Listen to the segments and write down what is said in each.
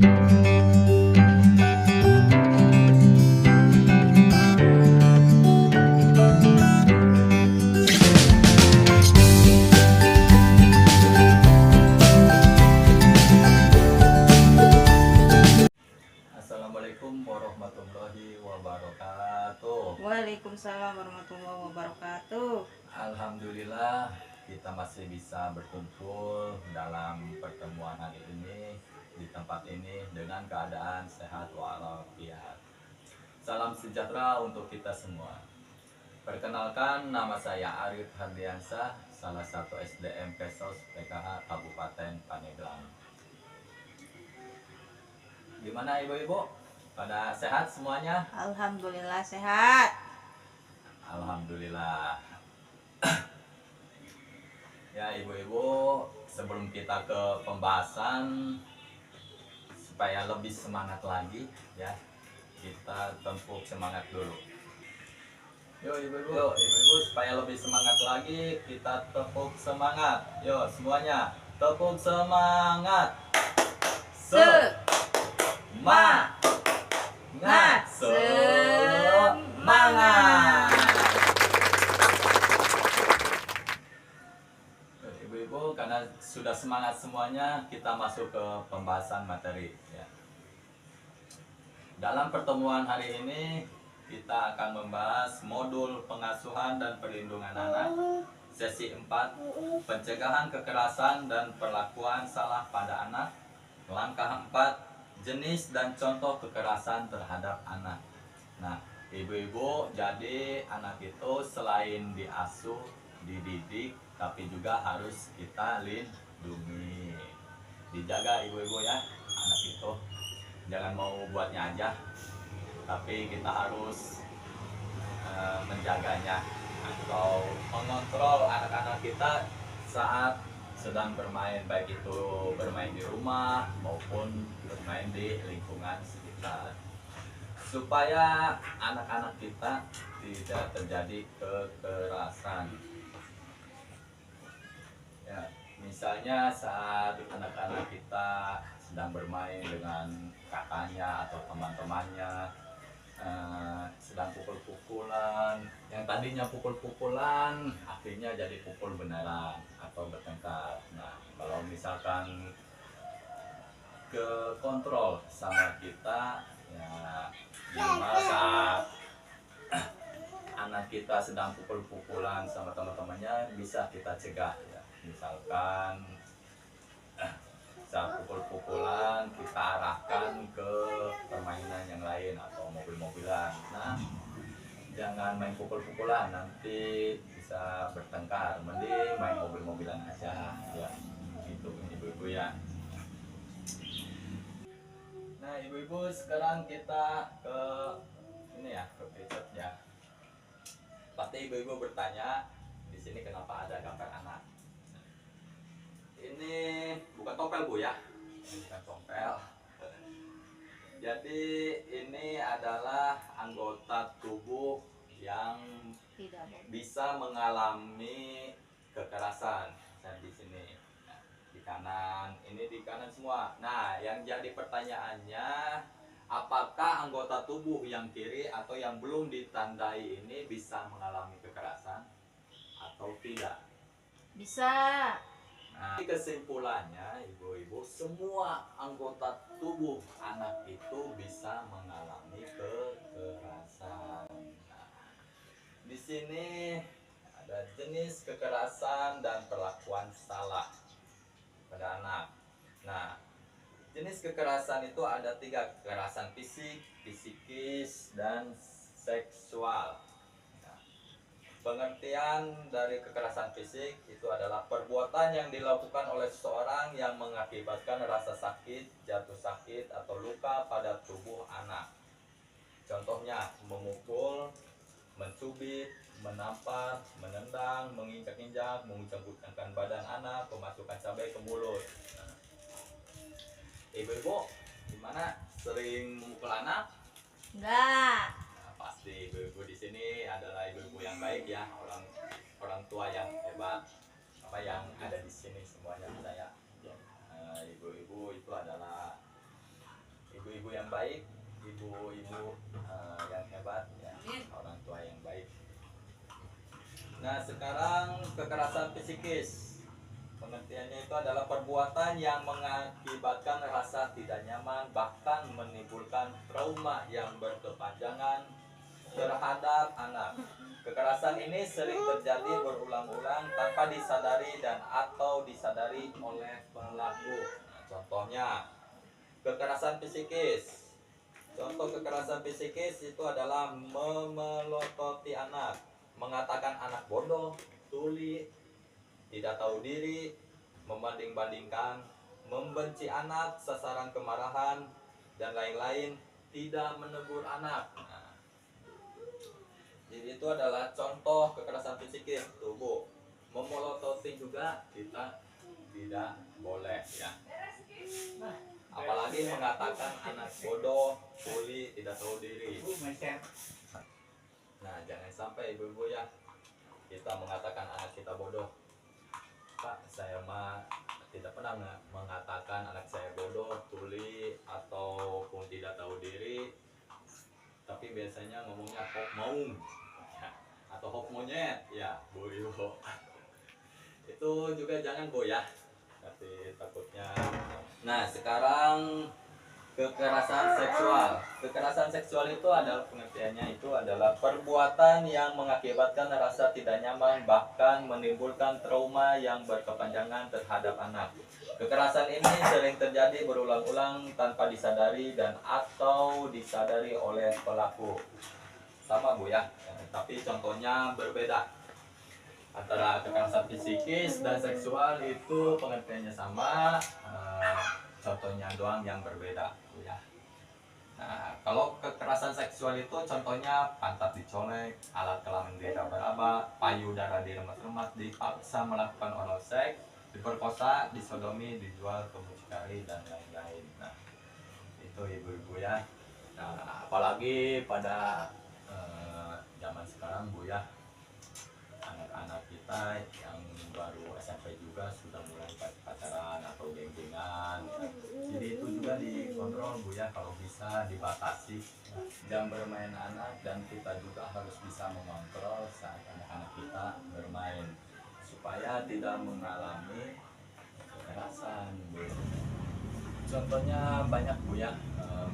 Assalamualaikum warahmatullahi wabarakatuh. Waalaikumsalam warahmatullahi wabarakatuh. Alhamdulillah kita masih bisa berkumpul dalam pertemuan hari ini di tempat ini dengan keadaan sehat walafiat. Salam sejahtera untuk kita semua. Perkenalkan, nama saya Arif Hardiansyah, salah satu SDM Kesos PKH Kabupaten Pandeglang. Gimana ibu-ibu? Pada sehat semuanya? Alhamdulillah sehat. Alhamdulillah. Ya ibu-ibu, sebelum kita ke pembahasan supaya lebih semangat lagi ya, kita tempuk semangat dulu. Yuk ibu-ibu supaya lebih semangat lagi, kita tepuk semangat. Yuk semuanya, tepuk semangat. Semangat. Semangat. Ibu-ibu, karena sudah semangat semuanya, kita masuk ke pembahasan materi ya. Dalam pertemuan hari ini kita akan membahas modul pengasuhan dan perlindungan anak sesi 4, pencegahan kekerasan dan perlakuan salah pada anak. Langkah 4, jenis dan contoh kekerasan terhadap anak. Nah, ibu-ibu, jadi anak itu selain diasuh, dididik, tapi juga harus kita lindungi. Dijaga ibu-ibu ya, anak itu. Jangan mau buatnya aja, tapi kita harus menjaganya atau mengontrol anak-anak kita saat sedang bermain, baik itu bermain di rumah maupun bermain di lingkungan sekitar, supaya anak-anak kita tidak terjadi kekerasan. Ya, misalnya saat anak-anak kita sedang bermain dengan kakaknya atau teman-temannya, sedang pukul-pukulan, yang tadinya pukul-pukulan akhirnya jadi pukul beneran atau bertengkar. Nah, kalau misalkan ke kontrol sama kita ya, gimana saat anak kita sedang pukul-pukulan sama teman-temannya, bisa kita cegah ya. Misalkan saat pukul-pukulan kita arahkan ke permainan yang lain atau mobil-mobilan. Nah, jangan main pukul-pukulan, nanti bisa bertengkar. Mending main mobil-mobilan aja ya. Itu ibu-ibu ya. Nah, ibu-ibu, sekarang kita ke ini ya, ke picture ya. Pasti ibu-ibu bertanya, di sini kenapa ada gambar anak? Ini bukan topel Bu ya, ini bukan topel. Jadi ini adalah anggota tubuh yang bisa mengalami kekerasan. Nah, di sini, di kanan, ini di kanan semua. Nah, yang jadi pertanyaannya, apakah anggota tubuh yang kiri atau yang belum ditandai ini bisa mengalami kekerasan atau tidak? Bisa. Nah, kesimpulannya ibu-ibu, semua anggota tubuh anak itu bisa mengalami kekerasan. Nah, di sini ada jenis kekerasan dan perlakuan salah pada anak. Nah, jenis kekerasan itu ada 3, kekerasan fisik, psikis, dan seksual. Pengertian dari kekerasan fisik itu adalah perbuatan yang dilakukan oleh seseorang yang mengakibatkan rasa sakit, jatuh sakit, atau luka pada tubuh anak. Contohnya memukul, mencubit, menampar, menendang, menginjak-injak, menguncang-uncangkan badan anak, memasukkan cabai ke mulut. Ibu-ibu, gimana? Sering memukul anak? Enggak. Pasti ibu-ibu di sini adalah ibu-ibu yang baik ya, orang tua yang hebat, apa yang ada di sini semuanya saya. Ibu-ibu itu adalah baik, ibu-ibu yang hebat, ya, orang tua yang baik. Nah, sekarang kekerasan psikis. Pengertiannya itu adalah perbuatan yang mengakibatkan rasa tidak nyaman, bahkan menimbulkan trauma yang berkepanjangan terhadap anak. Kekerasan ini sering terjadi berulang-ulang tanpa disadari dan atau disadari oleh pelaku. Nah, contohnya kekerasan psikis. Contoh kekerasan psikis itu adalah memelototi anak, mengatakan anak bodoh, tuli, tidak tahu diri, membanding-bandingkan, membenci anak, sasaran kemarahan, dan lain-lain, tidak menegur anak. Nah, jadi itu adalah contoh kekerasan psikis tubuh. Memelototi juga kita tidak boleh, ya. Apalagi mengatakan anak bodoh, tuli, tidak tahu diri. Nah, jangan sampai ibu-ibu ya kita mengatakan anak kita bodoh. Pak, saya mah tidak pernah mengatakan anak saya bodoh, tuli, ataupun tidak tahu diri. Tapi biasanya ngomongnya hok maung, ya, atau hok monyet, ya, Bu Ibu. Itu juga jangan, Bu, ya. Tapi takutnya. Nah, sekarang kekerasan seksual. Kekerasan seksual itu adalah pengertiannya itu adalah perbuatan yang mengakibatkan rasa tidak nyaman, bahkan menimbulkan trauma yang berkepanjangan terhadap anak. Kekerasan ini sering terjadi berulang-ulang tanpa disadari dan atau disadari oleh pelaku. Sama, Bu, ya, tapi contohnya berbeda. Antara kekerasan psikis dan seksual itu pengertiannya sama, contohnya doang yang berbeda, ya. Nah, kalau kekerasan seksual itu contohnya pantat dicolek, alat kelamin diraba-raba, payudara diremas-remas, dipaksa melakukan oral seks, diperkosa, disodomi, dijual ke mucikari, dan lain-lain. Nah, itu ibu-ibu ya. Nah, apalagi pada zaman sekarang, Bu, ya, anak-anak kita yang baru SMP juga sudah mulai pacaran atau geng-gengan, ya. Jadi itu juga dikontrol, Bu, ya, kalau bisa dibatasi jam bermain anak, dan kita juga harus bisa mengontrol saat anak-anak kita bermain supaya tidak mengalami kekerasan, Bu. Contohnya banyak, Bu, ya,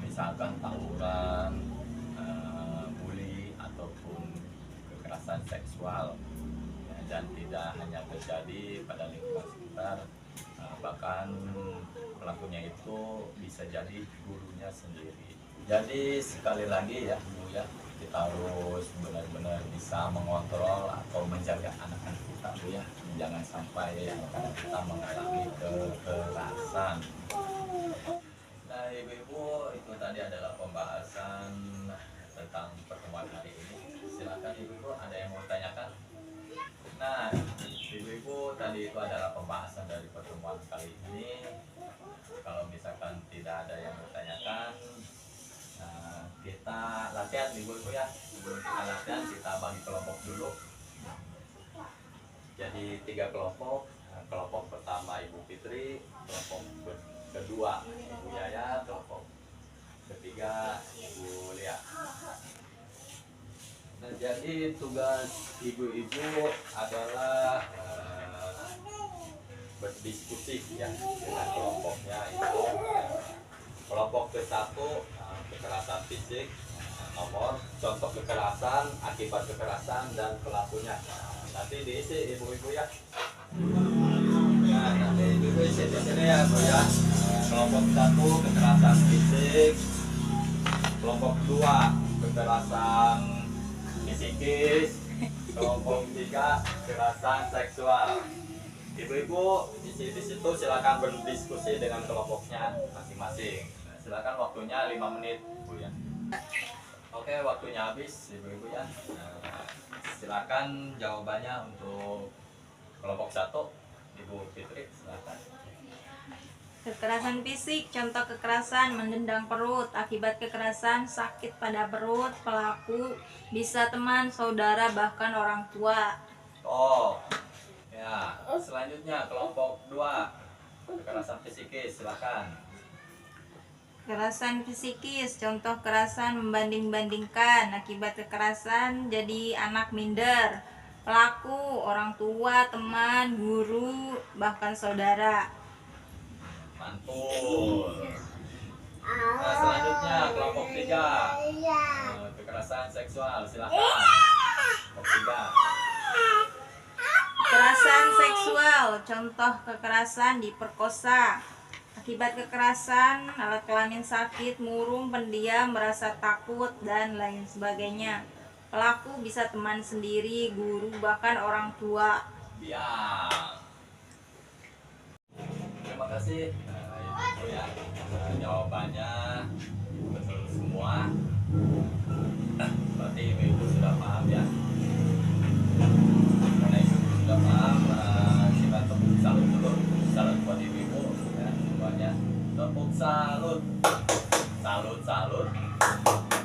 misalkan tawuran, bully, ataupun kekerasan seksual. Dan tidak hanya terjadi pada lingkungan sekitar, bahkan pelakunya itu bisa jadi gurunya sendiri. Jadi sekali lagi ya, Bu, ya, kita harus benar-benar bisa mengontrol atau menjaga anak-anak kita, Bu, ya. Jangan sampai anak-anak kita mengalami kekerasan. Nah, ibu-ibu, itu tadi adalah pembahasan tentang pertemuan hari ini. Silakan ibu-ibu, ada yang mau tanyakan? Nah, ibu-ibu, tadi itu adalah pembahasan dari pertemuan kali ini. Kalau misalkan tidak ada yang bertanyakan, kita latihan, ibu-ibu, ya. Sebelum kita latihan, kita bagi kelompok dulu. Jadi 3 kelompok. Kelompok pertama Ibu Fitri, kelompok kedua Ibu Yaya, kelompok ketiga Ibu Lia. Nah, jadi tugas ibu-ibu adalah berdiskusi, ya, dengan kelompoknya itu. Kelompok ke-1 kekerasan fisik, nomor contoh kekerasan, akibat kekerasan, dan pelakunya. Nanti diisi ibu-ibu, ya. Nah, nanti ibu-ibu isi di sini ya, Bu, ya. Kelompok 1 kekerasan fisik, kelompok 2 kekerasan psikis, kelompok 3 kekerasan seksual. Ibu-ibu di situ silakan berdiskusi dengan kelompoknya masing-masing. Nah, silakan waktunya 5 menit, Bu, ya. Oke, waktunya habis, ibu-ibu, ya. Nah, silakan jawabannya untuk kelompok 1, Ibu Fitri, silakan. Kekerasan fisik, contoh kekerasan menendang perut. Akibat kekerasan, sakit pada perut. Pelaku bisa teman, saudara, bahkan orang tua. Oh, ya. Selanjutnya kelompok 2 kekerasan psikis, silakan. Kekerasan psikis, contoh kekerasan membanding-bandingkan. Akibat kekerasan jadi anak minder. Pelaku, orang tua, teman, guru, bahkan saudara. Mantul. Nah, selanjutnya kelompok 3. Kekerasan seksual, silakan. Kelompok 3. Kekerasan seksual, contoh kekerasan diperkosa. Akibat kekerasan, alat kelamin sakit, murung, pendiam, merasa takut, dan lain sebagainya. Pelaku bisa teman sendiri, guru, bahkan orang tua. Biar. Terima kasih. Itu ya. Jawabannya betul semua. Berarti ibu sudah paham ya. Karena ibu sudah paham, kita tepuk salut dulu. Salut buat ibu ya semuanya. Tepuk salut. Salut, salut.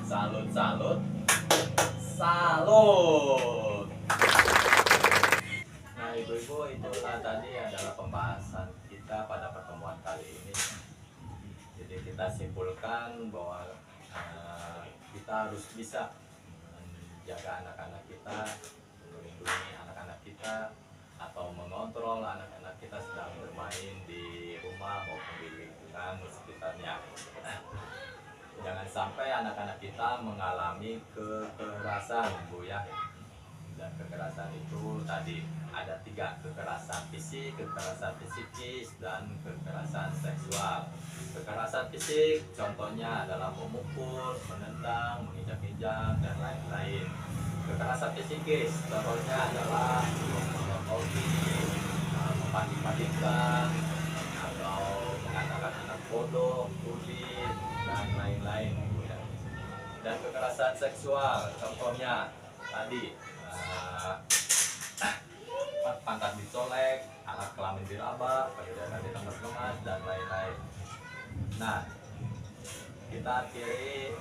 Salut, salut. Salut. Nah, ibu-ibu, itulah tadi adalah pembahasan kita pada pertemuan kali ini. Jadi kita simpulkan bahwa kita harus bisa menjaga anak-anak kita, melindungi anak-anak kita, atau mengontrol anak-anak kita sedang bermain di rumah maupun di lingkungan sekitarnya. Jangan sampai anak-anak kita mengalami kekerasan, Bu ya. Dan kekerasan itu tadi ada 3, kekerasan fisik, kekerasan psikis, dan kekerasan seksual. Kekerasan fisik contohnya adalah memukul, menendang, menginjak-injak, dan lain-lain. Kekerasan psikis contohnya adalah memotori, mepanik-panikkan, atau mengatakan anak bodoh, tuli, dan lain-lain. Dan kekerasan seksual contohnya tadi pangkat dicolek, alat kelamin diraba, pergedakan ditemas-temas, dan lain-lain. Nah, kita akhiri